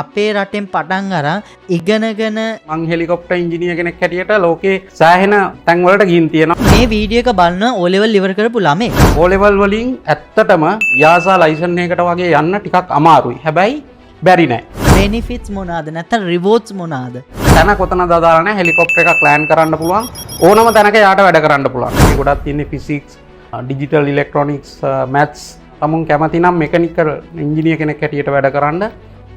අපේ රටෙන් පටන් අරන් ඉගෙනගෙන මං හෙලිකොප්ටර් ඉංජිනේර කෙනෙක් හැටියට ලෝකේ සෑහෙන තැන් වලට ගිහින් තියෙනවා. මේ වීඩියෝ එක බලන O level ඉවර කරපු ළමෙක් O level වලින් ඇත්තටම යාසා ලයිසන් එකකට වගේ යන්න ටිකක් අමාරුයි. හැබැයි බැරි නෑ. benefits මොනවාද නැත්නම් rewards මොනවාද? තැන කොතනද දාලා නැහැ. හෙලිකොප්ටර් එකක් ලෑන්ඩ් කරන්න පුළුවන්. ඕනම තැනක යාට වැඩ කරන්න පුළුවන්. ඒ ගොඩක් තියෙන්නේ ෆිසික්ස්, ඩිජිටල් ඉලෙක්ට්‍රොනික්ස්, මැත්ස්. තමුන් කැමති නම් මෙකනිකල් ඉංජිනේර කෙනෙක් හැටියට වැඩ කරන්න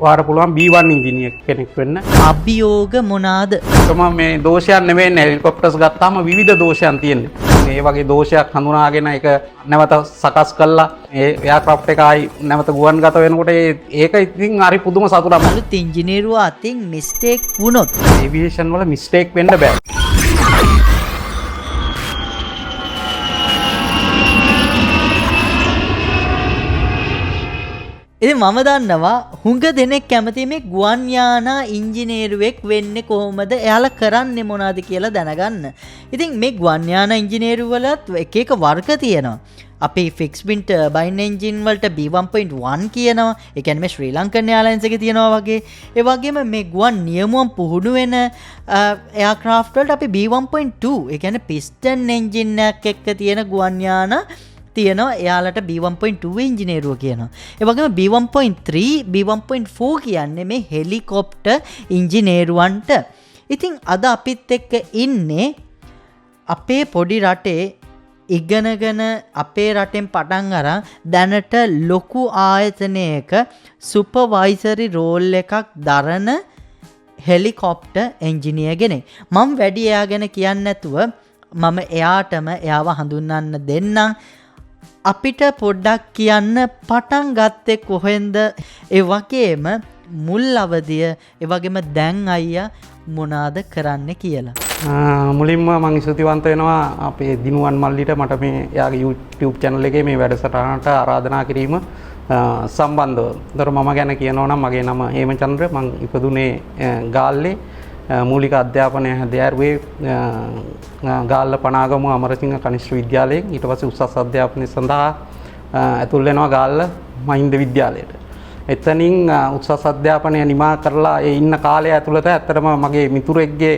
ඔයාට පුළුවන් B1 ඉංජිනේර කෙනෙක් වෙන්න. අභියෝග මොනවාද? ඒකම මේ දෝෂයන් නෙවෙයි හෙලිකොප්ටර්ස් ගත්තාම විවිධ දෝෂයන් තියෙනවා. මේ වගේ දෝෂයක් හඳුනාගෙන ඒක නැවත සකස් කළා ඒ එයාක්‍රාෆ්ට් එක ආයි නැවත ගුවන්ගත වෙනකොට ඒක ඉතින් හරි පුදුම සතුටක්. අලුත් ඉංජිනේරුවා අතින් මිස්ටේක් වුණොත් ඒවියේෂන් වල මිස්ටේක් වෙන්න බෑ. ඉතින් මම දන්නවා හුඟ දෙනෙක් කැමති මේ ගුවන් යානා ඉංජිනේරුවෙක් වෙන්නේ කොහොමද? එයාලා කරන්නේ මොනවද කියලා දැනගන්න. ඉතින් මේ ගුවන් යානා ඉංජිනේරු වලත් එක එක වර්ග තියෙනවා. අපි ෆික්ස් වින් ටර්බයින් එන්ජින් වලට B1.1 කියනවා. ඒ කියන්නේ මේ ශ්‍රී ලංකන් එයාලයින්ස් එකේ තියෙනවා වගේ. ඒ වගේම මේ ගුවන් නියමුවන් පුහුණු වෙන එයාක්‍රාෆ්ට් වලට අපි B1.2 ඒ කියන්නේ පිස්ටන් එන්ජින් එකක් එක්ක තියෙන ගුවන් යානා තියෙනවා. එයාලට B1.2 ඉංජිනේරුව කියනවා. ඒ වගේම B1.3 B1.4 කියන්නේ මේ හෙලිකොප්ටර් ඉංජිනේරුවන්ට. ඉතින් අද අපිත් එක්ක ඉන්නේ අපේ පොඩි රටේ ඉගෙනගෙන අපේ රටෙන් පටන් අරන් දැනට ලොකු ආයතනයක සුපර්වයිසරි රෝල් එකක් දරන හෙලිකොප්ටර් එන්ජිනියර් කෙනෙක්. මම වැඩි එයා ගැන කියන්නේ නැතුව මම එයාටම එයාව හඳුන්වන්න දෙන්නම්. අපිට පොඩ්ඩක් කියන්න පටන් ගත්තේ කොහෙන්ද? ඒ වගේම මුල් අවදිය, ඒ වගේම දැන් අයියා මොනවාද කරන්න කියලා. මුලින්ම මම ස්තුතිවන්ත වෙනවා අපේ දිනුවන් මල්ලිට මට මේ එයාගේ YouTube channel එකේ මේ වැඩසටහනට ආරාධනා කිරීම සම්බන්ධව. ඒතර මම ගැන කියනවා නම් මගේ නම හේමචන්ද්‍ර. මම ඉපදුනේ ගාල්ලේ මූලික අධ්‍යාපනය හැදෑරුවේ ගාල්ල පනාගම අමරසිංහ කනිෂ්ඨ විද්‍යාලයෙන්. ඊට පස්සේ උසස් අධ්‍යාපනය සඳහා ඇතුල් වෙනවා ගාල්ල මහින්ද විද්‍යාලයට. එතනින් උසස් අධ්‍යාපනය නිමා කරලා ඒ ඉන්න කාලය ඇතුළත ඇත්තටම මගේ මිතුරෙක්ගේ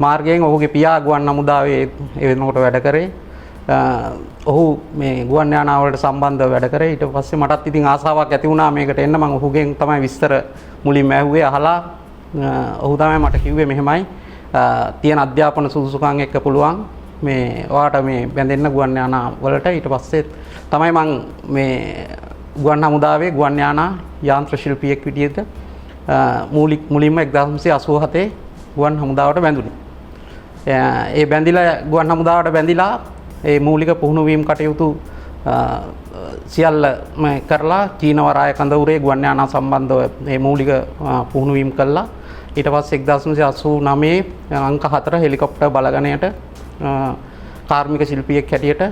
මාර්ගයෙන් ඔහුගේ පියා ගුවන් හමුදාවේ ඒ වෙනකොට වැඩ කරේ. ඔහු මේ ගුවන් යානා වලට සම්බන්ධව වැඩ කරේ. ඊට පස්සේ මටත් ඉතින් ආසාවක් ඇති වුණා මේකට එන්න. මම ඔහුගෙන් තමයි විස්තර මුලින්ම ඇහුවේ. අහලා ඔහු තමයි මට කිව්වේ මෙහෙමයි තියෙන අධ්‍යාපන සුදුසුකම් එක්ක පුළුවන් මේ ඔයාට මේ බැඳෙන්න ගුවන් යානා වලට. ඊට පස්සේ තමයි මම මේ ගුවන් හමුදාවේ ගුවන් යානා යාන්ත්‍ර ශිල්පියෙක් විදිහට මුලින්ම 1987 ගුවන් හමුදාවට බැඳුනේ. ඒ බැඳිලා ගුවන් හමුදාවට බැඳිලා ඒ මූලික පුහුණුවීම් කටයුතු සියල්ලම කරලා චීන වරාය කඳවුරේ ගුවන් යානා සම්බන්ධව මේ මූලික පුහුණුවීම් කළා. ඊට පස්සේ 1989 අංක 4 හෙලිකොප්ටර් බලගණයට කාර්මික ශිල්පියෙක් හැටියට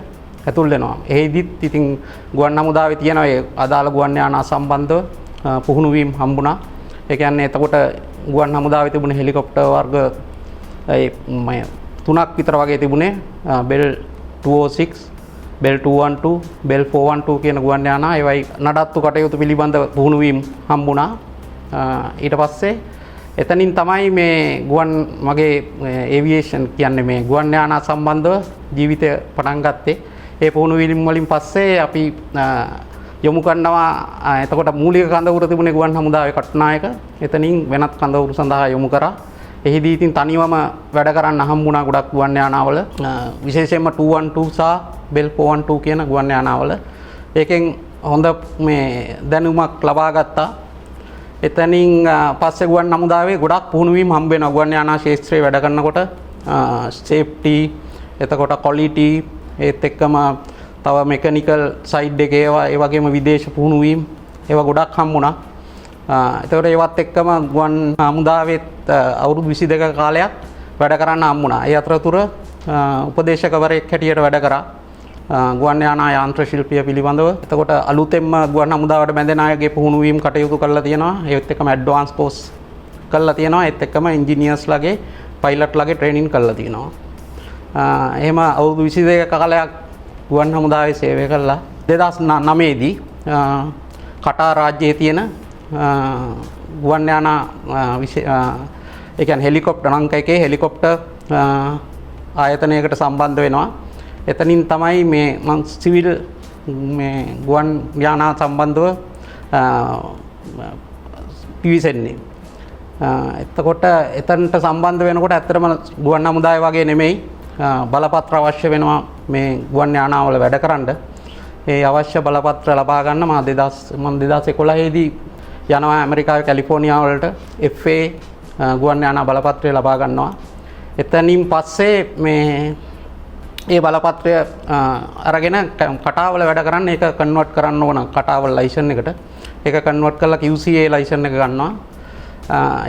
ඇතුල් වෙනවා. එෙහිදීත් ඉතින් ගුවන් හමුදාවේ තියෙන ඒ අදාළ ගුවන් යානා සම්බන්ධව පුහුණුවීම් හම්බුණා. ඒ කියන්නේ එතකොට ගුවන් හමුදාවේ තිබුණ හෙලිකොප්ටර් වර්ග තුනක් විතර වගේ තිබුණේ. බෙල් 206, බෙල් 212, බෙල් 412 කියන ගුවන් යානා. ඒවයි නඩත්තු කටයුතු පිළිබඳ පුහුණුවීම් හම්බුණා. ඊට පස්සේ එතනින් තමයි මේ ගුවන් මගේ ඒවියේෂන් කියන්නේ මේ ගුවන් යානා සම්බන්ධව ජීවිතය පටන් ගත්තේ. ඒ පුහුණුවීම් වලින් පස්සේ අපි යොමු කරනවා එතකොට මූලික කඳවුර තිබුණේ ගුවන් හමුදාවේ කටුනායක. එතනින් වෙනත් කඳවුරු සඳහා යොමු කරා. එහිදී ඉතින් තනිවම වැඩ කරන්න හම්බුණා ගොඩක් ගුවන් යානාවල. විශේෂයෙන්ම 212 සහ බෙල් 412 කියන ගුවන් යානාවල. ඒකෙන් හොඳ මේ දැනුමක් ලබා ගත්තා. එතනින් පස්සේ ගුවන් හමුදාවේ ගොඩක් පුහුණුවීම් හම්බ වෙනවා ගුවන් යානා ශාස්ත්‍රයේ වැඩ කරනකොට. සේෆ්ටි, එතකොට ක්වොලිටි, ඒත් එක්කම තව මෙකනිකල් සයිඩ් එකේ ඒවා ඒ වගේම විදේශ පුහුණුවීම් ඒවා ගොඩක් හම්බුණා. එතකොට ඒවත් එක්කම ගුවන් හමුදාවෙත් අවුරුදු 22ක කාලයක් වැඩ කරන්න හම්බුණා. ඒ අතරතුර උපදේශකවරයෙක් හැටියට වැඩ කරා ගුවන් යානා යාන්ත්‍ර ශිල්පිය පිළිබඳව. එතකොට අලුතෙන්ම ගුවන් හමුදාවට බැඳෙන අයගේ පුහුණුවීම් කටයුතු කරලා තියෙනවා. ඒත් එක්කම ඇඩ්වාන්ස් කෝස් කරලා තියෙනවා. ඒත් එක්කම ඉන්ජිනියර්ස්ලාගේ පයිලට්ලාගේ ට්‍රේනින් කරලා තියෙනවා. එහෙම අවුරුදු 22ක කාලයක් ගුවන් හමුදාවේ සේවය කළා. 2009 දී කටාර් රාජ්‍යයේ තියෙන ගුවන් යානා ඒ කියන්නේ හෙලිකොප්ටර් අංක 1 හෙලිකොප්ටර් ආයතනයකට සම්බන්ධ වෙනවා. එතනින් තමයි මේ මං සිවිල් මේ ගුවන් යානා සම්බන්ධව පිවිසෙන්නේ. එතකොට එතනට සම්බන්ධ වෙනකොට ඇත්තටම ගුවන් හමුදාය වගේ නෙමෙයි බලපත්‍ර අවශ්‍ය වෙනවා මේ ගුවන් යානාවල වැඩ කරන්න. ඒ අවශ්‍ය බලපත්‍ර ලබා ගන්න මම 2011 දී යනවා ඇමරිකාවේ කැලිෆෝනියා වලට FA ගුවන් යානා බලපත්‍රය ලබා ගන්නවා. එතනින් පස්සේ මේ ඒ බලපත්‍රය අරගෙන කටාවල වැඩ කරන්න ඒක කන්වර්ට් කරන්න ඕන කටාවල ලයිසන් එකට. ඒක කන්වර්ට් කරලා QCA ලයිසන් එක ගන්නවා.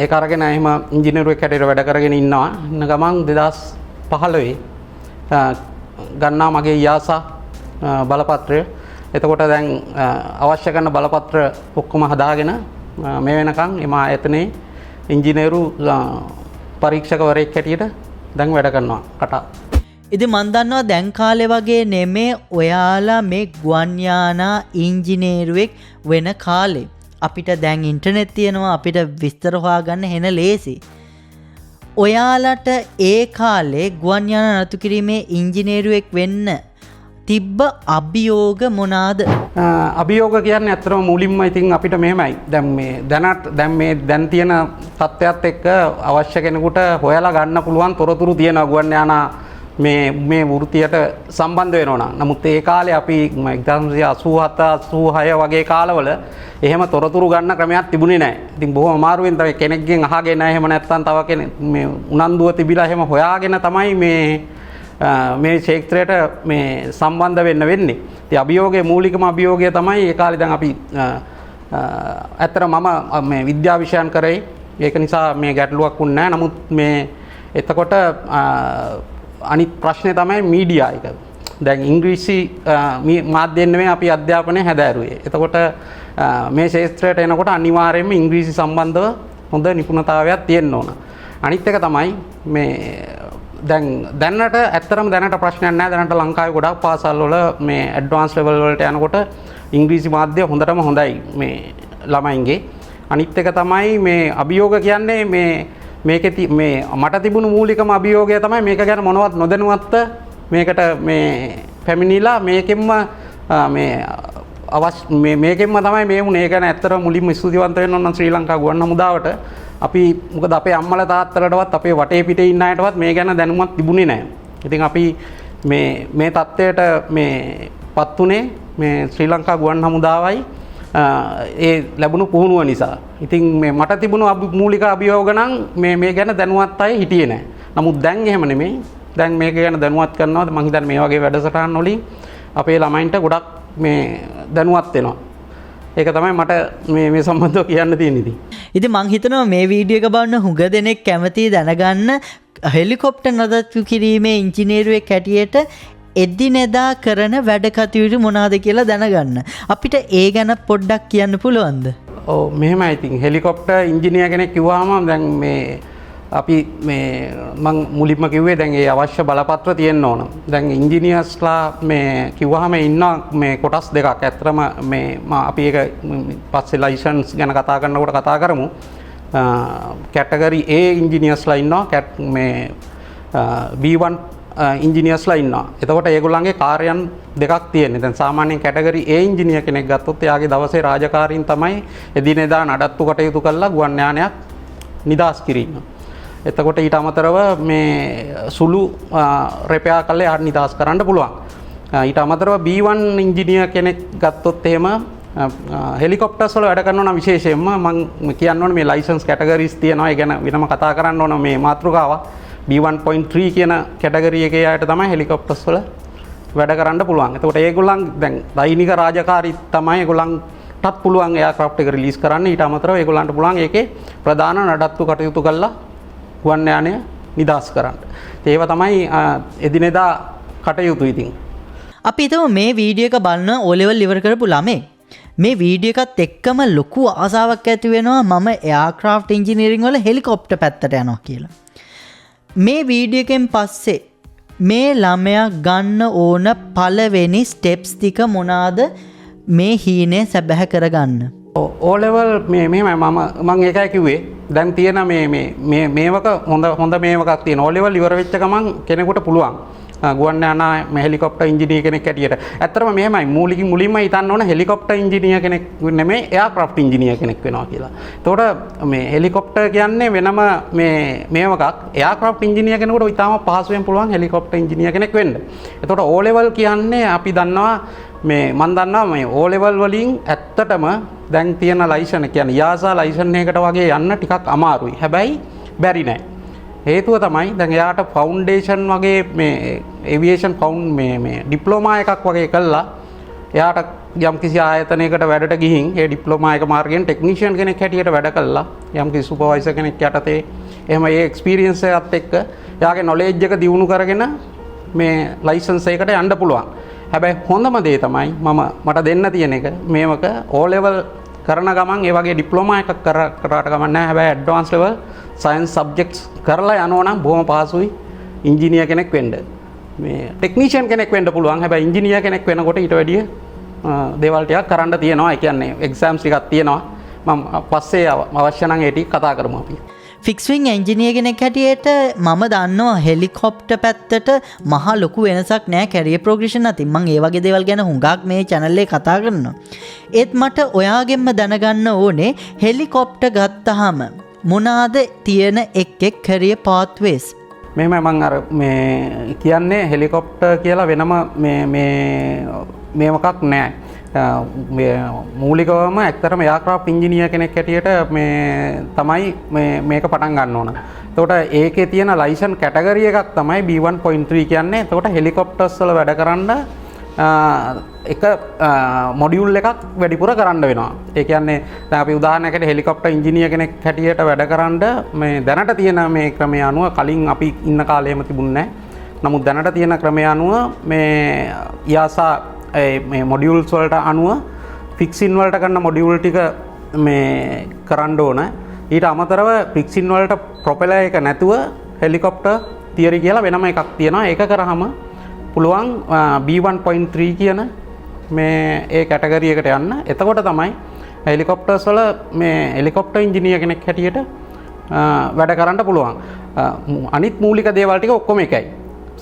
ඒක අරගෙන එහෙම ඉංජිනේරුවෙක් හැටියට වැඩ කරගෙන ඉන්නවා. ඉන්න ගමන් 2015 ගන්නවා මගේ යාසා බලපත්‍රය. එතකොට දැන් අවශ්‍ය කරන බලපත්‍ර ඔක්කොම හදාගෙන මේ වෙනකන් එම ආයතනයේ ඉංජිනේරු පරීක්ෂකවරයෙක් හැටියට දැන් වැඩ කරනවා කටා. ඉතින් මන් දන්නවා දැන් කාලේ වගේ නෙමේ ඔයාලා මේ ගුවන් යානා ඉංජිනේරුවෙක් වෙන කාලේ. අපිට දැන් ඉන්ටර්නෙට් තියෙනවා අපිට විස්තර හොයාගන්න හෙන ලේසි. ඔයාලට ඒ කාලේ ගුවන් යානා නතු කිරීමේ ඉංජිනේරුවෙක් වෙන්න තිබ්බ අභියෝග මොනාද? අභියෝග කියන්නේ ඇත්තටම මුලින්ම ඉතින් අපිට මෙහෙමයි. දැන් මේ දැන් තියෙන තත්ත්වයක් එක්ක අවශ්‍ය කෙනෙකුට හොයලා ගන්න පුළුවන් තොරතුරු තියෙනවා ගුවන් යානා මේ වෘත්තියට සම්බන්ධ වෙනවා නම්. නමුත් ඒ කාලේ අපි 1987 86 වගේ කාලවල එහෙම තොරතුරු ගන්න ක්‍රමයක් තිබුණේ නැහැ. ඉතින් බොහොම අමාරුවෙන් තමයි කෙනෙක්ගෙන් අහගෙන එහෙම නැත්නම් තව කෙනෙක් මේ උනන්දුව තිබිලා එහෙම හොයාගෙන තමයි මේ ක්ෂේත්‍රයට මේ සම්බන්ධ වෙන්නේ. ඉතින් අභියෝගයේ මූලිකම අභියෝගය තමයි ඒ කාලේ දැන් අපි ඇත්තට මම මේ විද්‍යා විෂයන් කරේ. ඒක නිසා මේ ගැටලුවක් වුණ නැහැ. නමුත් මේ එතකොට අනිත් ප්‍රශ්නේ තමයි මීඩියා එක. දැන් ඉංග්‍රීසි මාධ්‍යයෙන් නෙමෙයි අපි අධ්‍යාපනය හැදෑරුවේ. එතකොට මේ ක්ෂේත්‍රයට එනකොට අනිවාර්යයෙන්ම ඉංග්‍රීසි සම්බන්ධව හොඳ නිපුණතාවයක් තියෙන්න ඕන. අනිත් එක තමයි මේ දැනට ඇත්තරම දැනට ප්‍රශ්නයක් නැහැ. දැනට ලංකාවේ ගොඩක් පාසල් වල මේ ඇඩ්වාන්ස් ලෙවල් වලට යනකොට ඉංග්‍රීසි මාධ්‍ය හොඳටම හොඳයි මේ ළමයින්ගේ. අනිත් එක තමයි මේ අභියෝග කියන්නේ මේකේ මේ මට තිබුණු මූලිකම අභියෝගය තමයි මේක ගැන මොනවත් නොදැනුවත්ව මේකට මේ පැමිණිලා මේකෙන්ම මේකෙන්ම තමයි මේ වුණේ. ඒ කියන්නේ ඇත්තටම මුලින්ම ස්තුතිවන්ත වෙන්න ඕන ශ්‍රී ලංකා ගුවන් හමුදාවට. අපි මොකද අපේ අම්මලා තාත්තලටවත් අපේ වටේ පිටේ ඉන්න අයටවත් මේ ගැන දැනුමක් තිබුණේ නැහැ. ඉතින් අපි මේ தත්ත්වයට මේපත් උනේ මේ ශ්‍රී ලංකා ගුවන් හමුදාවයි ඒ ලැබුණු පුහුණුව නිසා. ඉතින් මේ මට තිබුණු මූලික අභියෝග නම් මේ ගැන දැනුවත් අය හිටියේ නැහැ. නමුත් දැන් එහෙම නෙමෙයි. දැන් මේක ගැන දැනුවත් කරනවාද මම හිතන්නේ මේ වගේ වැඩසටහන් වලින් අපේ ළමයින්ට ගොඩක් මේ දැනුවත් වෙනවා. ඒක තමයි මට මේ සම්බන්ධව කියන්න තියෙන ඉතින්. ඉතින් මං හිතනවා මේ වීඩියෝ එක බලන හුඟ දෙනෙක් කැමති දැනගන්න හෙලිකොප්ටර් නඩත්තු කිරීමේ ඉංජිනේරුවෙක් හැටියට එදිනෙදා කරන වැඩ කටයුතු මොනවාද කියලා දැනගන්න. අපිට ඒ ගැන පොඩ්ඩක් කියන්න පුළුවන්ද? ඔව් මෙහෙමයි. ඉතින් හෙලිකොප්ටර් ඉංජිනේර කෙනෙක් කිව්වහම දැන් මේ අපි මේ මං මුලින්ම කිව්වේ දැන් ඒ අවශ්‍ය බලපත්‍ර තියෙන්න ඕන. දැන් ඉංජිනේර්ස්ලා මේ කිව්වහම ඉන්න මේ කොටස් දෙකක්. ඇත්තටම මේ අපි ඒක පස්සේ ලයිසන්ස් ගැන කතා කරනකොට කතා කරමු. කැටගරි A ඉංජිනේර්ස්ලා ඉන්නවා. මේ B1 ඉංජිනේර්ස්ලා ඉන්නවා. එතකොට ඒගොල්ලන්ගේ කාර්යයන් දෙකක් තියෙනවා. දැන් සාමාන්‍යයෙන් කැටගරි A ඉංජිනේර් කෙනෙක් ගත්තොත් එයාගේ දවසේ රාජකාරීන් තමයි එදිනෙදා නඩත්තු කටයුතු කරලා ගුවන් යානයක් නිදාස් කිරීම. එතකොට ඊට අමතරව මේ සුළු රෙපෙයාර් කරලා එයාට නිදාස් කරන්න පුළුවන්. ඊට අමතරව B1 ඉංජිනේර් කෙනෙක් ගත්තොත් එහෙම හෙලිකොප්ටර්ස් වල වැඩ කරනවා නම් විශේෂයෙන්ම මම කියන්න ඕනේ මේ ලයිසන්ස් කැටගරිස් තියෙනවා. ඒ ගැන වෙනම කතා කරන්න ඕන මේ මාතෘකාව. B1.3 කියන කැටගරි එකේ අයට තමයි හෙලිකොප්ටර්ස් වල වැඩ කරන්න පුළුවන්. එතකොට ඒගොල්ලන් දැන් දෛනික රාජකාරී තමයි ඒගොල්ලන්ටත් පුළුවන් එයාක්‍රාෆ්ට් එක රිලීස් කරන්න. ඊට අමතරව ඒගොල්ලන්ට පුළුවන් ඒකේ ප්‍රධාන නඩත්තු කටයුතු කරලා ගුවන් යානය නිදාස් කරන්න. ඒවා තමයි එදිනෙදා කටයුතු ඉතින්. අපි හිතමු මේ වීඩියෝ එක බලන O level ඉවර කරපු ළමෙක් මේ වීඩියෝ එකත් එක්කම ලොකු ආසාවක් ඇති වෙනවා මම එයාක්‍රාෆ්ට් ඉංජිනේරින් වල හෙලිකොප්ටර් පැත්තට යනවා කියලා. මේ වීඩියෝ එකෙන් පස්සේ මේ ළමයා ගන්න ඕන පළවෙනි ස්ටෙප්ස් ටික මොනවාද මේ හීනේ සැබෑ කරගන්න? ඕලෙවල් මෙහෙමයි මම ඒකයි කිව්වේ දැන් තියෙන මේවක හොඳ මේවකක් තියෙන ඕලෙවල් ඉවර වෙච්ච ගමන් කෙනෙකුට පුළුවන් ගුවන් යානා හෙලිකොප්ටර් ඉංජිනේර කෙනෙක් හැටියට ඇත්තටම මෙහෙමයි මුලින්ම හිතන්න ඕන හෙලිකොප්ටර් ඉංජිනේර කෙනෙක් නෙමෙයි එයාක්‍රාෆ්ට් ඉංජිනේර කෙනෙක් වෙනවා කියලා. එතකොට මේ හෙලිකොප්ටර් කියන්නේ වෙනම මේවකක් එයාක්‍රාෆ්ට් ඉංජිනේර කෙනෙකුට ඉතාම පහසුවෙන් පුළුවන් හෙලිකොප්ටර් ඉංජිනේර කෙනෙක් වෙන්න. එතකොට O level කියන්නේ අපි දන්නවා මම දන්නවා මේ O level වලින් ඇත්තටම දැන් තියෙන ලයිසන් කියන්නේ යාසා ලයිසන් එකකට වගේ යන්න ටිකක් අමාරුයි. හැබැයි බැරි නෑ. හේතුව තමයි දැන් එයාට ෆවුන්ඩේෂන් වගේ මේ ඒවියේෂන් මේ ඩිප්ලෝමා එකක් වගේ කළා එයාට යම්කිසි ආයතනයකට වැඩට ගිහින් ඒ ඩිප්ලෝමා එක මාර්ගයෙන් ටෙක්නීෂියන් කෙනෙක් හැටියට වැඩ කළා යම්කිසි සුපර්වයිසර් කෙනෙක් යටතේ එහෙම ඒ එක්ස්පීරියන්ස් එකත් එක්ක එයාගේ නොලෙජ් එක දියුණු කරගෙන මේ ලයිසන්ස් එකකට යන්න පුළුවන්. හැබැයි හොඳම දේ තමයි මට දෙන්න තියෙන එක මේවක O level කරන ගමන් ඒ වගේ ඩිප්ලෝමා එකක් කරාට ගමන් නැහැ. හැබැයි ඇඩ්වාන්ස් ලෙවල් සයන්ස් සබ්ජෙක්ට්ස් කරලා යනවා නම් බොහොම පහසුයි ඉංජිනේර කෙනෙක් වෙන්න. මේ ටෙක්නීෂියන් කෙනෙක් වෙන්න පුළුවන්. හැබැයි ඉංජිනේර කෙනෙක් වෙනකොට ඊට වැඩිය දේවල් ටිකක් කරන්න තියෙනවා. ඒ කියන්නේ එක්සෑම්ස් ටිකක් තියෙනවා. මම පස්සේ අවශ්‍ය නම් ඒ ටික කතා කරමු අපි. ෆික්ස්විං එන්ජිනියර් කෙනෙක් හැටියට මම දන්නවා හෙලිකොප්ටර් පැත්තට මහා ලොකු වෙනසක් නෑ කැරියර් ප්‍රොග්‍රෙෂන් අතින්. මම ඒ වගේ දේවල් ගැන හුඟක් මේ channel එකේ කතා කරනවා. ඒත් මට ඔයාගෙන්ම දැනගන්න ඕනේ හෙලිකොප්ටර් ගත්තාම මොනවාද තියෙන එක් කැරියර් පාත්වේස්? මෙහෙමයි මම අර මේ කියන්නේ හෙලිකොප්ටර් කියලා වෙනම මේ මොකක් නෑ. මූලිකවම ඇත්තටම එයාක්‍රාෆ්ට් ඉංජිනේර කෙනෙක් හැටියට මේ තමයි මේක පටන් ගන්න ඕන. එතකොට ඒකේ තියෙන ලයිසන් කැටගරි එකක් තමයි B1.3 කියන්නේ. එතකොට හෙලිකොප්ටර්ස් වල වැඩ කරන්න එක මොඩියුල් එකක් වැඩිපුර කරන්න වෙනවා. ඒ කියන්නේ දැන් අපි උදාහරණයකට හෙලිකොප්ටර් ඉංජිනේර කෙනෙක් හැටියට වැඩ කරන්න මේ දැනට තියෙන මේ ක්‍රමය අනුව කලින් අපි ඉන්න කාලේම තිබුණේ නැහැ. නමුත් දැනට තියෙන ක්‍රමය අනුව මේ යාසා මේ මොඩියුල්ස් වලට අනුව ෆික්සින් වලට කරන මොඩියුල් ටික මේ කරන්න ඕන. ඊට අමතරව ෆික්සින් වලට ප්‍රොපෙලර් එක නැතුව හෙලිකොප්ටර් තියරි කියලා වෙනම එකක් තියෙනවා. ඒක කරාම පුළුවන් B1.3 කියන මේ ඒ කැටගරි එකට යන්න. එතකොට තමයි හෙලිකොප්ටර්ස් වල මේ හෙලිකොප්ටර් ඉංජිනේර කෙනෙක් හැටියට වැඩ කරන්න පුළුවන්. අනිත් මූලික දේවල් ටික ඔක්කොම එකයි.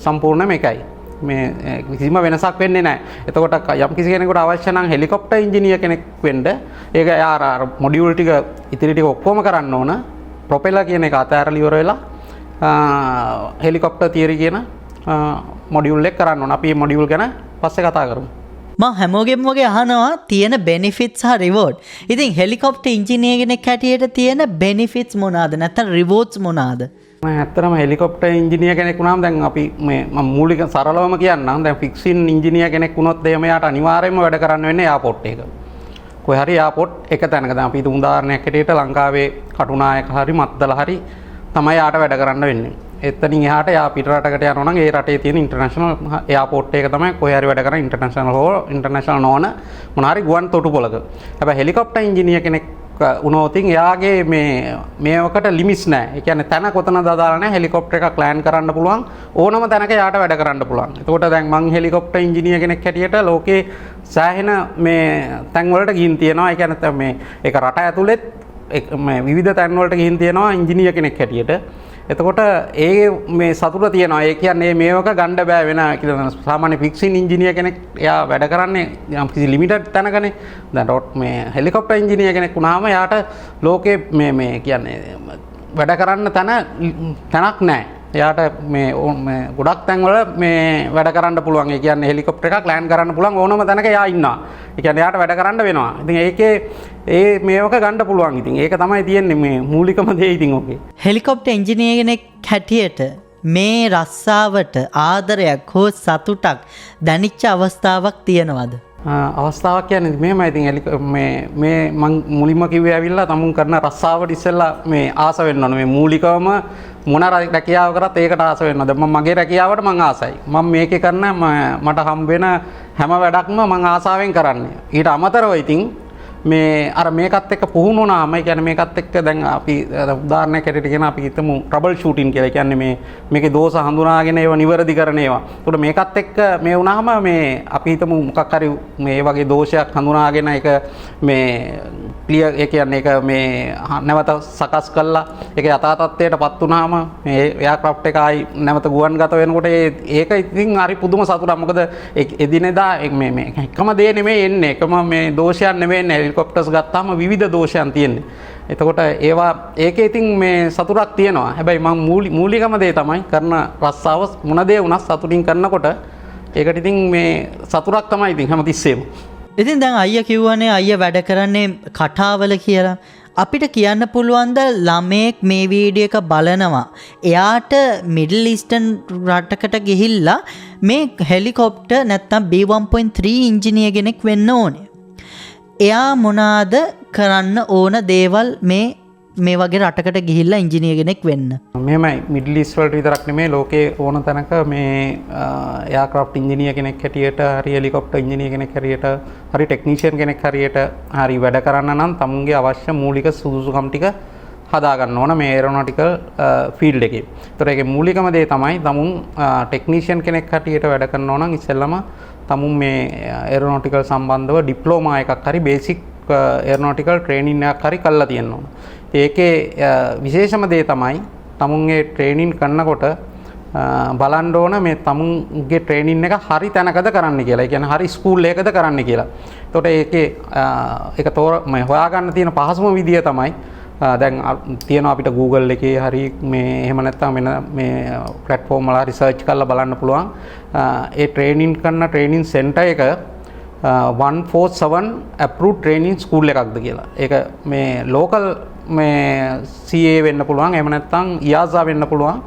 සම්පූර්ණයෙන්ම එකයි. මේ කිසිම වෙනසක් වෙන්නේ නැහැ. එතකොට යම් කිසි කෙනෙකුට අවශ්‍ය නම් හෙලිකොප්ටර් ඉංජිනේර කෙනෙක් වෙන්න ඒක අර මොඩියුල් ටික ඉතිරි ටික ඔක්කොම කරන්න ඕන. ප්‍රොපෙලර් කියන එක අතෑරලා ඉවර වෙලා හෙලිකොප්ටර් තියරි කියන මොඩියුල් එක කරන්න ඕන. අපි මේ මොඩියුල් ගැන පස්සේ කතා කරමු. මම හැමෝගෙම වගේ අහනවා තියෙන බෙනිෆිට්ස් සහ රිවෝඩ්. ඉතින් හෙලිකොප්ටර් ඉංජිනේර කෙනෙක් හැටියට තියෙන බෙනිෆිට්ස් මොනවාද? නැත්නම් රිවෝඩ්ස් මොනවාද? ඇත්තටම හෙලිකොප්ටර් ඉංජිනේර කෙනෙක් වුණාම දැන් අපි මම මූලික සරලවම කියන්නම්. දැන් ෆික්සින් ඉංජිනේර කෙනෙක් වුණොත් එහෙම යාට අනිවාර්යයෙන්ම වැඩ කරන්න වෙන්නේ එයාපෝට් එක. කොහේ හරි එයාපෝට් එක තැනක දැන් අපි හිතමු උදාහරණයක් හැටියට ලංකාවේ කටුනායක හරි මත්තල හරි තමයි යාට වැඩ කරන්න වෙන්නේ. එතනින් එහාට යා පිට රටකට යනවා නම් ඒ රටේ තියෙන ඉන්ටර්නැෂනල් එයාපෝට් එක තමයි කොහේ හරි වැඩ කරන ඉන්ටර්නැෂනල් නොවන මොන හරි ගුවන් තොටුපළක. හැබැයි හෙලිකොප්ටර් ඉංජිනේර කෙනෙක් උනෝතින් එයාගේ මේකට ලිමිට්ස් නැහැ. ඒ කියන්නේ තැන කොතනද දාලා නැහැ. හෙලිකොප්ටර් එකක් ලෑන්ඩ් කරන්න පුළුවන් ඕනම තැනක යාට වැඩ කරන්න පුළුවන්. එතකොට දැන් මං හෙලිකොප්ටර් ඉංජිනේර කෙනෙක් හැටියට ලෝකේ සෑහෙන මේ තැන් වලට ගිහින් තියෙනවා. ඒ කියන්නේ මේ ඒක රට ඇතුළෙත් මේ විවිධ තැන් වලට ගිහින් තියෙනවා ඉංජිනේර කෙනෙක් හැටියට. එතකොට ඒ මේ සතුට තියෙනවා. ඒ කියන්නේ මේවක ගන්න බෑ වෙන කියලා සාමාන්‍ය ෆික්සින් ඉංජිනේර කෙනෙක් එයා වැඩ කරන්නේ යම් කිසි ලිමිටඩ් තැනකනේ. දැන් මේ හෙලිකොප්ටර් ඉංජිනේර කෙනෙක් වුණාම යාට ලෝකේ මේ කියන්නේ වැඩ කරන්න තැනක් නැහැ. එයාට මේ ගොඩක් තැන්වල මේ වැඩ කරන්න පුළුවන්. ඒ කියන්නේ හෙලිකොප්ටර් එකක් ලෑන්ඩ් කරන්න පුළුවන් ඕනම තැනක එයා ඉන්නවා. ඒ කියන්නේ එයාට වැඩ කරන්න වෙනවා. ඉතින් ඒකේ ඒ මේවක ගන්න පුළුවන්. ඉතින් ඒක තමයි තියෙන්නේ මේ මූලිකම දේ ඉතින් ඔකේ. හෙලිකොප්ටර් ඉංජිනේර කෙනෙක් හැටියට මේ රස්සාවට ආදරයක් හෝ සතුටක් දැනෙච්ච අවස්ථාවක් තියෙනවද? අවස්ථාවක් කියන්නේ මෙහෙමයි. ඉතින් මේ මං මුලින්ම කිව්වේ ඇවිල්ලා තමුන් කරන රස්සාවට ඉස්සෙල්ලා මේ ආස වෙන්න ඕන. මේ මූලිකවම මොන රැකියාව කරත් ඒකට ආස වෙන්න ඕන. දැන් මගේ රැකියාවට මං ආසයි. මම මේකේ කරන මට හම්බ වෙන හැම වැඩක්ම මං ආසාවෙන් කරන්නේ. ඊට අමතරව ඉතින් මේ අර මේකත් එක්ක පුහුණු වුණාම ඒ කියන්නේ මේකත් එක්ක දැන් අපි උදාහරණයක් හැටියට කියන අපි හිතමු ට්‍රබල් ෂූටින් කියලා. ඒ කියන්නේ මේකේ දෝෂ හඳුනාගෙන ඒවා නිවැරදි කරන ඒවා. ඒකට මේකත් එක්ක මේ වුණාම මේ අපි හිතමු මොකක් හරි මේ වගේ දෝෂයක් හඳුනාගෙන ඒක මේ ක්ලියර් ඒ කියන්නේ ඒක මේ නැවත සකස් කළා ඒක යථා තත්ත්වයටපත් වුණාම මේ එයාක්‍රාෆ්ට් එක ආයි නැවත ගුවන්ගත වෙනකොට ඒක ඉතින් හරි පුදුම සතුටක්. මොකද එදිනෙදා මේ එකම දේ නෙමෙයි එන්නේ. එකම මේ දෝෂයන් නෙමෙයි එන්නේ. හෙලිකොප්ටර්ස් ගත්තාම විවිධ දෝෂයන් තියෙන්නේ. එතකොට ඒවා ඒකේ ඉතින් මේ සතුටක් තියෙනවා. හැබැයි මම මූලිකම දේ තමයි කරන රස්සාව මොන දේ වුණත් සතුටින් කරනකොට ඒකට ඉතින් මේ සතුටක් තමයි ඉතින් හැමතිස්සෙම. ඉතින් දැන් අයියා කිව්වනේ අයියා වැඩ කරන්නේ කටාවල කියලා. අපිට කියන්න පුළුවන්ද ළමයෙක් මේ වීඩියෝ එක බලනවා. එයාට මිඩල් ඊස්ටර්න් රටකට ගිහිල්ලා මේ හෙලිකොප්ටර් නැත්තම් B1.3 ඉංජිනේර කෙනෙක් වෙන්න ඕනේ. එයා මොනවාද කරන්න ඕන දේවල් මේ වගේ රටකට ගිහිල්ලා ඉංජිනේර කෙනෙක් වෙන්න? මෙහෙමයි මිඩල් ඊස්ට් වලට විතරක් නෙමෙයි ලෝකේ ඕන තැනක මේ එයාක්‍රාෆ්ට් ඉංජිනේර කෙනෙක් හැටියට හරි හෙලිකොප්ටර් ඉංජිනේර කෙනෙක් හැටියට හරි ටෙක්නීෂියන් කෙනෙක් හැටියට හරි වැඩ කරන්න නම් තමුන්ගේ අවශ්‍ය මූලික සුදුසුකම් ටික හදා ගන්න ඕන මේ ඒරොනොටිකල් ෆීල්ඩ් එකේ. ඒතර ඒකේ මූලිකම දේ තමයි තමුන් ටෙක්නීෂියන් කෙනෙක් හැටියට වැඩ කරනවා නම් ඉස්සෙල්ලම තමුන් මේ ඒරොනොටිකල් සම්බන්ධව ඩිප්ලෝමා එකක් හරි බේසික් ඒරොනොටිකල් ට්‍රේනින් එකක් හරි කරලා තියෙන්න ඕන. ඒකේ විශේෂම දේ තමයි තමුන්ගේ ට්‍රේනින් කරනකොට බලන්න ඕන මේ තමුන්ගේ ට්‍රේනින් එක හරි තැනකද කරන්න කියලා. ඒ කියන්නේ හරි ස්කූල් එකකද කරන්න කියලා. එතකොට ඒකේ ඒක හොයාගන්න තියෙන පහසුම විදිය තමයි දැන් තියෙනවා අපිට Google එකේ හරි මේ එහෙම නැත්නම් මේ platform වල හරි search කරලා බලන්න පුළුවන්. ඒ ට්‍රේනින් කරන ට්‍රේනින් සෙන්ටර් එක 147 approved training school එකක්ද කියලා. ඒක මේ local මේ CA වෙන්න පුළුවන්. එහෙම නැත්නම් IASA වෙන්න පුළුවන්.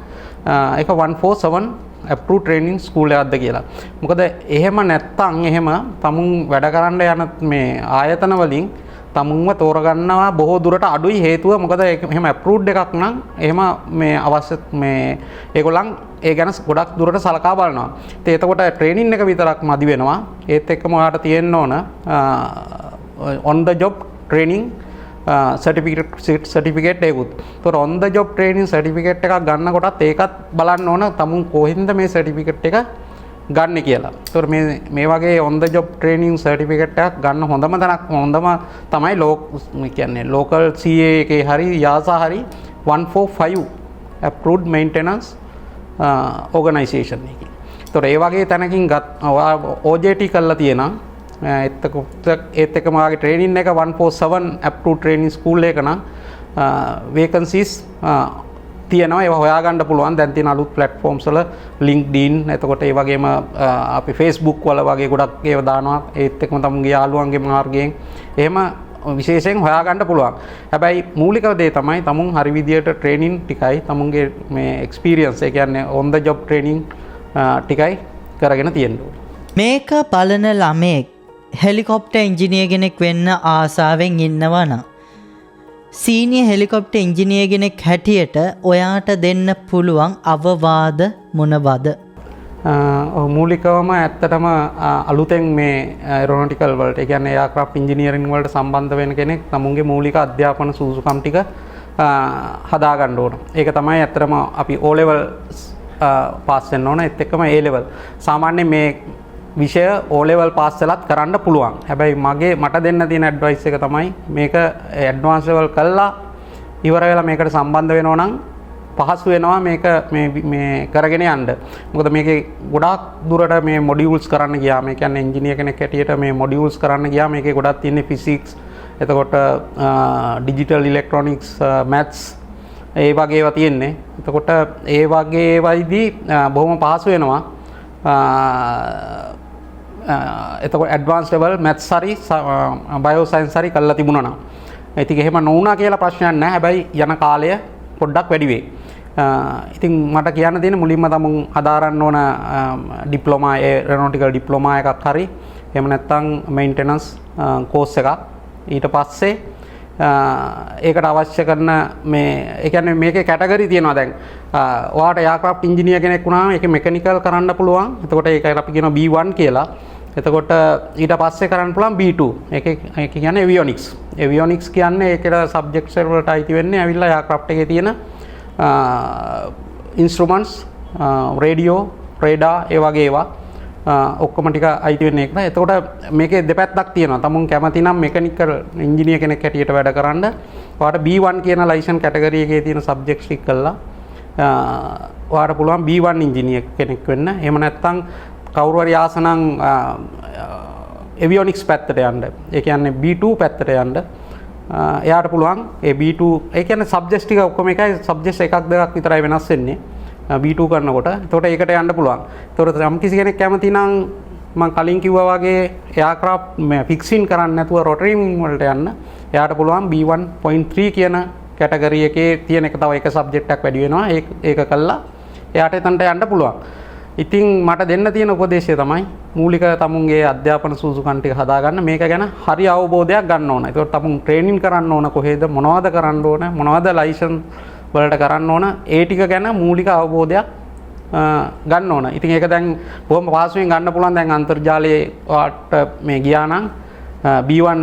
ඒක 147 approved training school එකක්ද කියලා. මොකද එහෙම නැත්නම් එහෙම තමුන් වැඩ කරන්න යන මේ ආයතන වලින් තමුන්ව තෝරගන්නවා බොහෝ දුරට අඩුයි. හේතුව මොකද එහෙම approved එකක් නම් එහෙම මේ අවශ්‍ය මේ ඒගොල්ලන් ඒ ගැන ගොඩක් දුරට සලකා බලනවා. ඉතින් එතකොට ට්‍රේනින් එක විතරක් මදි වෙනවා. ඒත් එක්කම ඔයාලට තියෙන්න ඕන on the job training certificate එකකුත්. ඒතකොට on the job training certificate එකක් ගන්න කොටත් ඒකත් බලන්න ඕන තමුන් කොහෙන්ද මේ certificate එක ගන්න කියලා. ඒතකොට මේ වගේ on the job training certificate එකක් ගන්න හොඳම තමයි කියන්නේ local CA එකේ හරි YASA හරි 145 approved maintenance organisation එකකින්. ඒතකොට ඒ වගේ තැනකින් OJT කරලා තියෙනවා. ඒත් එක්කම ආගේ ට්‍රේනින් එක 147 approved training school එක නම් vacancies තියෙනවා. ඒවා හොයාගන්න පුළුවන්. දැන් තියෙන අලුත් platforms වල LinkedIn එතකොට ඒ වගේම අපි Facebook වල වගේ ගොඩක් ඒවා දානවා. ඒත් එක්කම තමුන්ගේ යාළුවන්ගේ මාර්ගයෙන් එහෙම විශේෂයෙන් හොයාගන්න පුළුවන්. හැබැයි මූලික දේ තමයි තමුන් හරි විදියට ට්‍රේනින් ටිකයි තමුන්ගේ මේ එක්ස්පීරියන්ස් ඒ කියන්නේ on the job training ටිකයි කරගෙන තියෙන්න ඕනේ. මේක බලන ළමෙක් හෙලිකොප්ටර් ඉංජිනේර කෙනෙක් වෙන්න ආසාවෙන් ඉන්නවා නම් සීනියර් හෙලිකොප්ටර් ඉංජිනේර කෙනෙක් හැටියට ඔයාට දෙන්න පුළුවන් අවවාද මොනවද? මූලිකවම ඇත්තටම අලුතෙන් මේ ඒරොනොටිකල් වලට ඒ කියන්නේ එයාක්‍රාෆ්ට් ඉංජිනියරින් වලට සම්බන්ධ වෙන කෙනෙක් තමුන්ගේ මූලික අධ්‍යාපන සුසුකම් ටික හදා ගන්න ඕන. ඒක තමයි ඇත්තටම අපි O level පාස් වෙන්න ඕන. ඒත් එක්කම A level. සාමාන්‍යයෙන් මේ විෂය O level පාස් වෙලත් කරන්න පුළුවන්. හැබැයි මට දෙන්න තියෙන ඇඩ්වයිස් එක තමයි මේක ඇඩ්වාන්ස් ලෙවල් කළා ඉවර වෙලා මේකට සම්බන්ධ වෙනවා නම් පහසු වෙනවා මේක මේ කරගෙන යන්න. මොකද මේකේ ගොඩාක් දුරට මේ මොඩියුල්ස් කරන්න ගියාම ඒ කියන්නේ එන්ජිනියර් කෙනෙක් හැටියට මේ මොඩියුල්ස් කරන්න ගියාම මේකේ ගොඩක් තියෙන්නේ ෆිසික්ස් එතකොට ඩිජිටල් ඉලෙක්ට්‍රොනික්ස් මැත්ස් ඒ වගේ ඒවා තියෙන්නේ. එතකොට ඒ වගේ ඒවායිදී බොහොම පහසු වෙනවා. එතකොට ඇඩ්වාන්ස් ලෙවල් මැත්ස් හරි බයෝ සයන්ස් හරි කරලා තිබුණා නම් ඉතින් එහෙම නොවුණා කියලා ප්‍රශ්නයක් නැහැ. හැබැයි යන කාලය පොඩ්ඩක් වැඩි වෙයි. ඉතින් මට කියන්න තියෙන මුලින්ම තමුන් හදාරන්න ඕන ඩිප්ලෝමා ඒරොනොටිකල් ඩිප්ලෝමා එකක් හරි එහෙම නැත්නම් මේන්ටනන්ස් කෝස් එකක්. ඊට පස්සේ ඒකට අවශ්‍ය කරන මේ ඒ කියන්නේ මේකේ කැටගරි තියෙනවා. දැන් ඔයාට එයාක්‍රාෆ්ට් ඉංජිනේර කෙනෙක් වුණාම ඒකේ මෙකැනිකල් කරන්න පුළුවන්. එතකොට ඒක අපි කියනවා B1 කියලා. එතකොට ඊට පස්සේ කරන්න පුළුවන් B2. ඒක කියන්නේ avionics. avionics කියන්නේ ඒකට subjects වලට අයිති වෙන්නේ ඇවිල්ලා aircraft එකේ තියෙන instruments, radio, radar ඒ වගේ ඒවා ඔක්කොම ටික අයිති වෙන්නේ ඒකට. එතකොට මේකේ දෙපැත්තක් තියෙනවා. තමුන් කැමති නම් mechanical engineer කෙනෙක් හැටියට වැඩ කරන්න ඔයාලට B1 කියන license category එකේ තියෙන subjects ටික කළා ඔයාලට පුළුවන් B1 engineer කෙනෙක් වෙන්න. එහෙම නැත්නම් කවුරු හරි ආස නම් avionics පැත්තට යන්න. ඒ කියන්නේ B2 පැත්තට යන්න. එයාට පුළුවන් ඒ B2 ඒ කියන්නේ subjects ටික ඔක්කොම එකයි, subjects එකක් දෙකක් විතරයි වෙනස් වෙන්නේ. B2 කරනකොට. එතකොට ඒකට යන්න පුළුවන්. එතකොට යම් කිසි කෙනෙක් කැමති නම් මම කලින් කිව්වා වගේ aircraft fixing කරන්න නැතුව rotary වලට යන්න. එයාට පුළුවන් B1.3 කියන කැටගරි එකේ තියෙන එක තව එක සබ්ජෙක්ට් එකක් වැඩි වෙනවා. ඒක කළා එයාට එතනට යන්න පුළුවන්. ඉතින් මට දෙන්න තියෙන උපදේශය තමයි මූලික තමුන්ගේ අධ්‍යාපන සුසුකම් ටික හදාගන්න. මේක ගැන හරි අවබෝධයක් ගන්න ඕන. ඒකට තමුන් ට්‍රේනින් කරන්න ඕන කොහෙද මොනවද කරන්න ඕන මොනවද ලයිසන්ස් වලට කරන්න ඕන ඒ ටික ගැන මූලික අවබෝධයක් ගන්න ඕන. ඉතින් ඒක දැන් බොහොම පහසුවෙන් ගන්න පුළුවන්. දැන් අන්තර්ජාලයේ වාට මේ ගියා නම් B1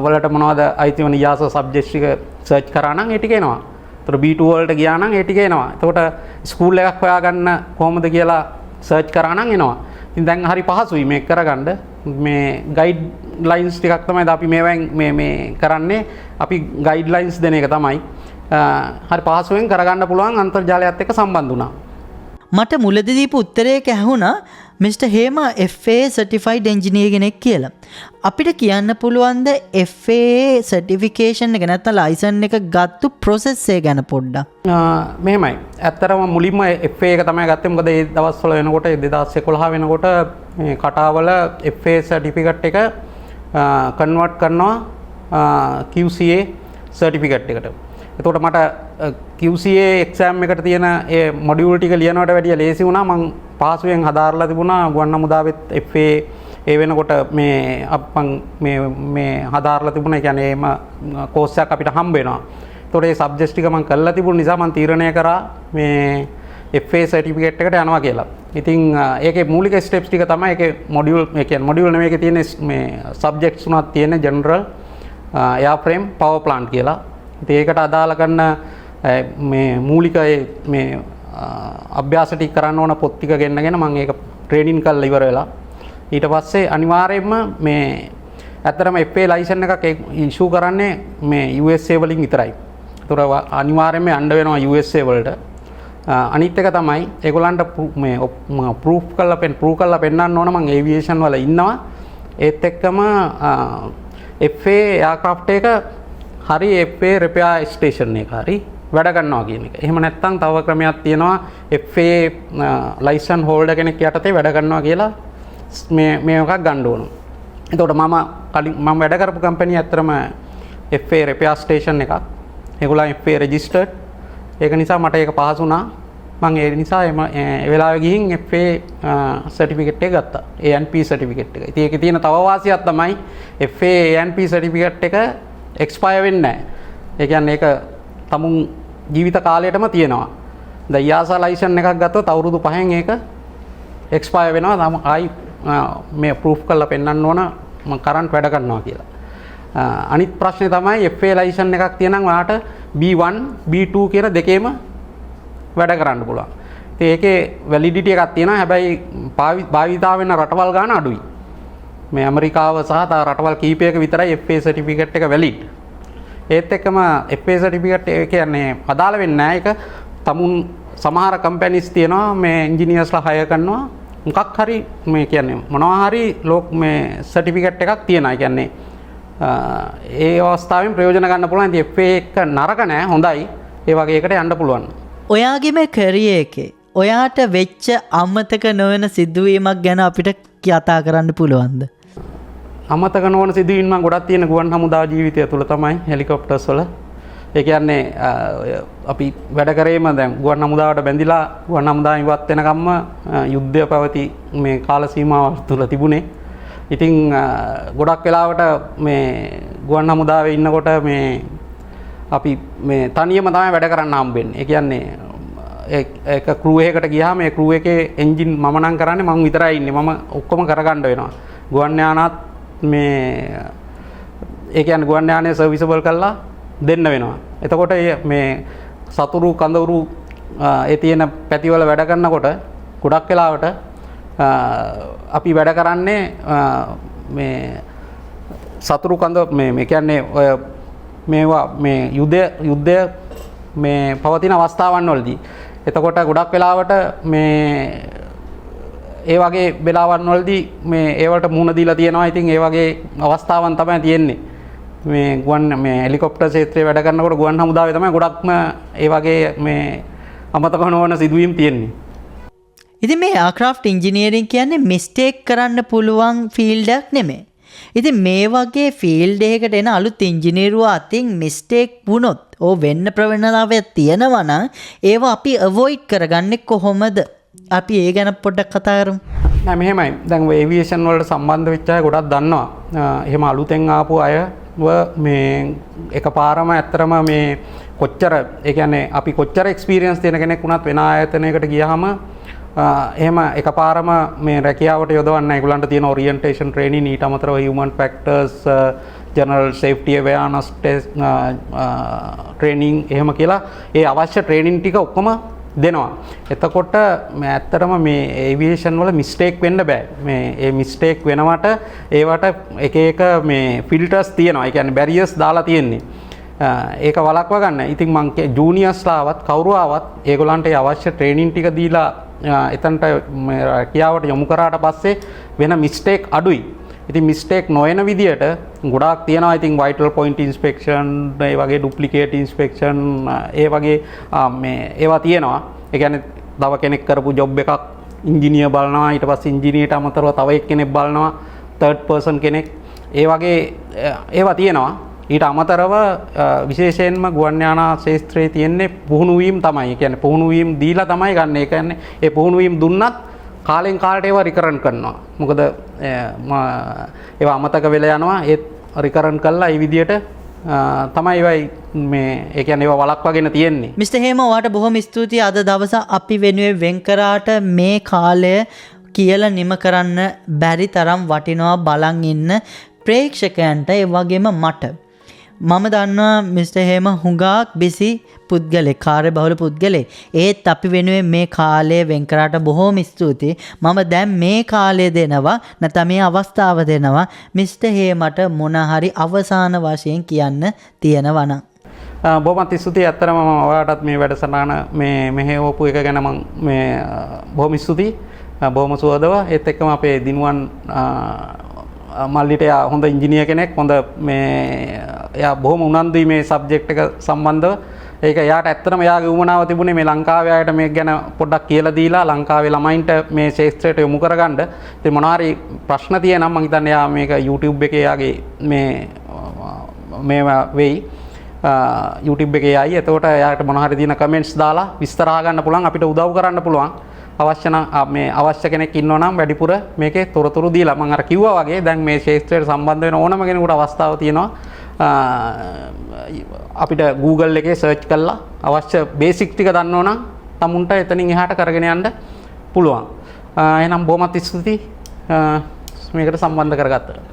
වලට මොනවද අයිති වෙන යාස සබ්ජෙක්ට්ස් ටික සර්ච් කරා නම් ඒ ටික එනවා. එතකොට B2 වලට ගියා නම් ඒ ටික එනවා. එතකොට ස්කූල් එකක් හොයාගන්න කොහොමද කියලා සර්ච් කරා නම් එනවා. ඉතින් දැන් හරි පහසුයි මේක කරගන්න. මේ ගයිඩ් ලයින්ස් ටිකක් තමයි අපි මේ කරන්නේ. අපි ගයිඩ් ලයින්ස් දෙන එක තමයි. හරි පහසුවෙන් කරගන්න පුළුවන් අන්තර්ජාලයත් එක්ක සම්බන්ධ වුණා. මට මුලදී දීපු උත්තරයක ඇහුණා mister Hema FAA certified engineer කෙනෙක් කියලා. අපිට කියන්න පුළුවන්ද FAA certification එක නැත්නම් license එක ගත්තු process එක ගැන පොඩ්ඩක්? මෙහෙමයි. ඇත්තටම මුලින්ම FAA එක තමයි ගත්තේ. මොකද ඒ දවස්වල වෙනකොට 2011 වෙනකොට මේ කටාවල FAA certificate එක convert කරනවා QCA certificate එකට. එතකොට මට QCA exam එකට තියෙන ඒ මොඩියුල් ටික ලියනවට වැඩිය ලේසි වුණා. මම පහසුවෙන් හදාarලා තිබුණා ගුවන් හමුදාවෙත් FA ඒ වෙනකොට මේ අපන් මේ හදාarලා තිබුණා. ඒ කියන්නේ එම කෝස් එකක් අපිට හම්බ වෙනවා. එතකොට ඒ සබ්ජෙක්ට්ස් ටික මම කරලා තිබුණ නිසා මම තීරණය කරා මේ FA certificate එකට යනවා කියලා. ඉතින් ඒකේ මූලික ස්ටෙප්ස් ටික තමයි ඒකේ මොඩියුල් ඒ කියන්නේ මොඩියුල් නෙමෙයි ඒකේ තියෙන මේ සබ්ජෙක්ට්ස් උනත් තියෙන ජෙනරල් එයාෆ්‍රේම් පවර් ප්ලාන්ට් කියලා. ඉතින් ඒකට අදාළ කරන මේ මූලික මේ අභ්‍යාස ටික කරන්න ඕන පොත් ටික ගෙන්නගෙන මම ඒක ට්‍රේනින් කරලා ඉවර වෙලා ඊට පස්සේ අනිවාර්යයෙන්ම මේ ඇත්තටම FA ලයිසන් එකක් ඉෂුව කරන්නේ මේ USA වලින් විතරයි. ඒතර අනිවාර්යයෙන්ම යන්න වෙනවා USA වලට. අනිත් එක තමයි ඒගොල්ලන්ට මේ ප්‍රූෆ් කරලා පෙන්නන්න ඕන මම ඒවියේෂන් වල ඉන්නවා. ඒත් එක්කම FA එයාක්‍රාෆ්ට් එක හරි FA රිපෙයාර් ස්ටේෂන් එක හරි වැඩ ගන්නවා කියන එක. එහෙම නැත්නම් තව ක්‍රමයක් තියෙනවා FA ලයිසන් හෝල්ඩර් කෙනෙක් යටතේ වැඩ ගන්නවා කියලා මේ එකක් ගන්න ඕන. එතකොට මම වැඩ කරපු කම්පැනි ඇත්තටම FA රිපෙයාර් ස්ටේෂන් එකක්. ඒගොල්ලන් FA රෙජිස්ටර්ඩ්. ඒක නිසා මට ඒක පහසු වුණා. මම ඒ නිසා ඒ වෙලාවේ ගිහින් FA සර්ටිෆිකේට් එක ගත්තා. ANP සර්ටිෆිකේට් එක. ඉතින් ඒකේ තියෙන තව වාසියක් තමයි FA ANP සර්ටිෆිකේට් එක එක්ස්පයර් වෙන්නේ නැහැ. ඒ කියන්නේ ඒක තමුන් ජීවිත කාලයටම තියෙනවා. දැන් යාසා ලයිසන් එකක් ගත්තොත් අවුරුදු 5න් ඒක එක්ස්පයර් වෙනවා. තම ආයි මේ ප්‍රූෆ් කරලා පෙන්නන්න ඕන මම කරන්ට් වැඩ කරනවා කියලා. අනිත් ප්‍රශ්නේ තමයි FA ලයිසන් එකක් තියෙනම් ඔයාට B1 B2 කියන දෙකේම වැඩ කරන්න පුළුවන්. ඉතින් ඒකේ වැලිඩිටි එකක් තියෙනවා. හැබැයි භාවිතා වෙන රටවල් ගන්න අඩුයි. මේ ඇමරිකාව සහ තව රටවල් කීපයක විතරයි FA සර්ටිෆිකේට් එක වැලිඩ්. ඒත් එක්කම FA සර්ටිෆිකේට් එක කියන්නේ අදාළ වෙන්නේ නැහැ. ඒක තමුන් සමහර කම්පැනිස් තියෙනවා මේ එන්ජිනියර්ස්ලා හයර් කරනවා. මොකක් හරි මේ කියන්නේ මොනවා හරි මේ සර්ටිෆිකේට් එකක් තියෙනවා. ඒ කියන්නේ ඒ අවස්ථාවෙන් ප්‍රයෝජන ගන්න පුළුවන්. ඉතින් FA එක නරක නෑ, හොඳයි. ඒ වගේ එකට යන්න පුළුවන්. ඔයාගේ මේ කැරියර් එකේ ඔයාට වෙච්ච අමතක නොවන සිදුවීමක් ගැන අපිට කතා කරන්න පුළුවන්ද? අමතක නොවන සිදුවීම් මම ගොඩක් තියෙන ගුවන් හමුදා ජීවිතය තුළ තමයි හෙලිකොප්ටර්ස් වල. ඒ කියන්නේ අපි වැඩ කරේම දැන් ගුවන් හමුදාවට බැඳිලා ගුවන් හමුදාව ඉවත් වෙනකම්ම යුද්ධය පැවති මේ කාල සීමාව තුළ තිබුණේ. ඉතින් ගොඩක් වෙලාවට මේ ගුවන් හමුදාවේ ඉන්නකොට මේ අපි මේ තනියම තමයි වැඩ කරන්න හම්බෙන්නේ. ඒ කියන්නේ ඒක ක්‍රූ එකකට ගියාම ඒ ක්‍රූ එකේ එන්ජින් මම නම් කරන්නේ මම විතරයි ඉන්නේ. මම ඔක්කොම කරගන්න වෙනවා. ගුවන් යානත් මේ ඒ කියන්නේ ගුවන් යානය සර්විසබල් කරලා දෙන්න වෙනවා. එතකොට මේ සතුරු කඳවුරු ඒ තියෙන පැතිවල වැඩ කරනකොට ගොඩක් වෙලාවට අපි වැඩ කරන්නේ මේ සතුරු කඳ මේ කියන්නේ ඔය මේවා මේ යුද්ධය මේ පවතින අවස්ථාවන් වලදී. එතකොට ගොඩක් වෙලාවට මේ ඒ වගේ වෙලාවන් වලදී මේ ඒවට මුහුණ දීලා තියෙනවා. ඉතින් ඒ වගේ අවස්ථාවන් තමයි තියෙන්නේ. මේ ගුවන් මේ හෙලිකොප්ටර් ක්ෂේත්‍රයේ වැඩ කරනකොට ගුවන් හමුදාවේ තමයි ගොඩක්ම ඒ වගේ මේ අමතක නොවන සිදුවීම් තියෙන්නේ. ඉතින් මේ එයාක්‍රාෆ්ට් ඉංජිනියරින් කියන්නේ මිස්ටේක් කරන්න පුළුවන් ෆීල්ඩ් එකක් නෙමෙයි. ඉතින් මේ වගේ ෆීල්ඩ් එකකට එන අලුත් ඉංජිනේරුවා අතින් මිස්ටේක් වුණොත් වෙන්න ප්‍රවණතාවයක් තියෙනවා නම් ඒවා අපි අවොයිඩ් කරගන්නේ කොහොමද? අපි ඒ ගැන පොඩ්ඩක් කතා කරමු. නෑ මෙහෙමයි. දැන් ඔය ඒවියේෂන් වලට සම්බන්ධ වෙච්ච අය ගොඩක් දන්නවා. එහෙම අලුතෙන් ආපු අයව මේ එකපාරම ඇත්තරම මේ කොච්චර ඒ කියන්නේ අපි කොච්චර එක්ස්පීරියන්ස් තියෙන කෙනෙක් වුණත් වෙන ආයතනයකට ගියාම එහෙම එකපාරම මේ රැකියාවට යොදවන්න ඒගොල්ලන්ට තියෙන ඔරියන්ටේෂන් ට්‍රේනින් ඊට අමතරව human factors general safety awareness test training එහෙම කියලා ඒ අවශ්‍ය ට්‍රේනින් ටික ඔක්කොම දෙනවා. එතකොට මේ ඇත්තටම මේ ඒවියේෂන් වල මිස්ටේක් වෙන්න බෑ. මේ ඒ මිස්ටේක් වෙනවට ඒවට එක එක මේ ෆිල්ටර්ස් තියෙනවා. ඒ කියන්නේ බැරියර්ස් දාලා තියෙන්නේ. ඒක වළක්වා ගන්න. ඉතින් මං ජූනියර්ස්ලාවත් කවුරු ආවත් ඒගොල්ලන්ට ඒ අවශ්‍ය ට්‍රේනින් ටික දීලා එතනට රැකියාවට යොමු කරාට පස්සේ වෙන මිස්ටේක් අඩුයි. ඉතින් මිස්ටේක් නොවන විදියට ගොඩාක් තියෙනවා. ඉතින් වයිටල් පොයින්ට් ඉන්ස්පෙක්ෂන් ඒ වගේ ඩුප්ලිකේට් ඉන්ස්පෙක්ෂන් ඒ වගේ මේ ඒවා තියෙනවා. ඒ කියන්නේ තව කෙනෙක් කරපු ජොබ් එකක් ඉංජිනියර් බලනවා, ඊට පස්සේ ඉංජිනියර්ට අමතරව තව එක්කෙනෙක් බලනවා, තර්ඩ් පර්සන් කෙනෙක්. ඒ වගේ ඒවා තියෙනවා. ඊට අමතරව විශේෂයෙන්ම ගුවන් යානා ශාස්ත්‍රයේ තියෙන්නේ පුහුණු වීම තමයි. ඒ කියන්නේ පුහුණු වීම දීලා තමයි ගන්න. ඒ කියන්නේ ඒ පුහුණු වීම දුන්නත් කාලෙන් කාලට ඒවා රිකරන්ට් කරනවා. මොකද ඒවා අමතක වෙලා යනවා. ඒත් රිකරන්ට් කළා මේ විදියට තමයි ඒවයි මේ ඒ කියන්නේ ඒවා වළක්වාගෙන තියෙන්නේ. මිස්ටර් හේම ඔයාට බොහොම ස්තුතියි. අද දවස අපි වෙනුවෙන් වෙන් කරාට මේ කාලය කියලා නිම කරන්න බැරි තරම් වටිනවා බලන් ඉන්න ප්‍රේක්ෂකයන්ට ඒ වගේම මට. මම දන්නවා මිස්ටර් හේම හුඟක් බිසි පුද්ගලෙක්, කාර්යබහුල පුද්ගලෙක්. ඒත් අපි වෙනුවෙන් මේ කාලය වෙන් කරාට බොහොම ස්තුතියි. මම දැන් මේ කාලය දෙනවා නැත්නම් මේ අවස්ථාව දෙනවා මිස්ටර් හේමට මොන හරි අවසාන වශයෙන් කියන්න තියෙනවා නම්. බොහොමත් ස්තුතියි. ඇත්තටම මම ඔයාලටත් මේ වැඩසටහන මේ මෙහෙවපු එක ගැන මම මේ බොහොම ස්තුතියි. බොහොම සුවදව. ඒත් එක්කම අපේ දිනුවන් මල්ලිට එයා හොඳ ඉංජිනියර් කෙනෙක්. හොඳ මේ එයා බොහොම උනන්දුයි මේ සබ්ජෙක්ට් එක සම්බන්ධව. ඒක එයාට ඇත්තටම එයාගේ උවමනාව තිබුණේ මේ ලංකාවේ අයට මේක ගැන පොඩ්ඩක් කියලා දීලා ලංකාවේ ළමයින්ට මේ ශාස්ත්‍රයට යොමු කරගන්න. ඉතින් මොනවා හරි ප්‍රශ්න තියෙනවා නම් මම හිතන්නේ එයා මේක YouTube එකේ එයාගේ මේවා වෙයි. YouTube එකේ යයි. එතකොට එයාට මොනවා හරි දින කමෙන්ට්ස් දාලා විස්තර අහගන්න පුළුවන්, අපිට උදව් කරන්න පුළුවන්. අවශ්‍ය නම් මේ අවශ්‍ය කෙනෙක් ඉන්නවා නම් වැඩිපුර මේකේ තොරතුරු දීලා මම අර කිව්වා වගේ දැන් මේ ශාස්ත්‍රයට සම්බන්ධ වෙන ඕනම කෙනෙකුට අවස්ථාව තියෙනවා. අපිට Google එකේ සර්ච් කරලා අවශ්‍ය බේසික් ටික දන්නෝ නම් තමුන්ට එතනින් එහාට කරගෙන යන්න පුළුවන්. එහෙනම් බොහොමත් ස්තුතියි මේකට සම්බන්ධ කරගත්තට.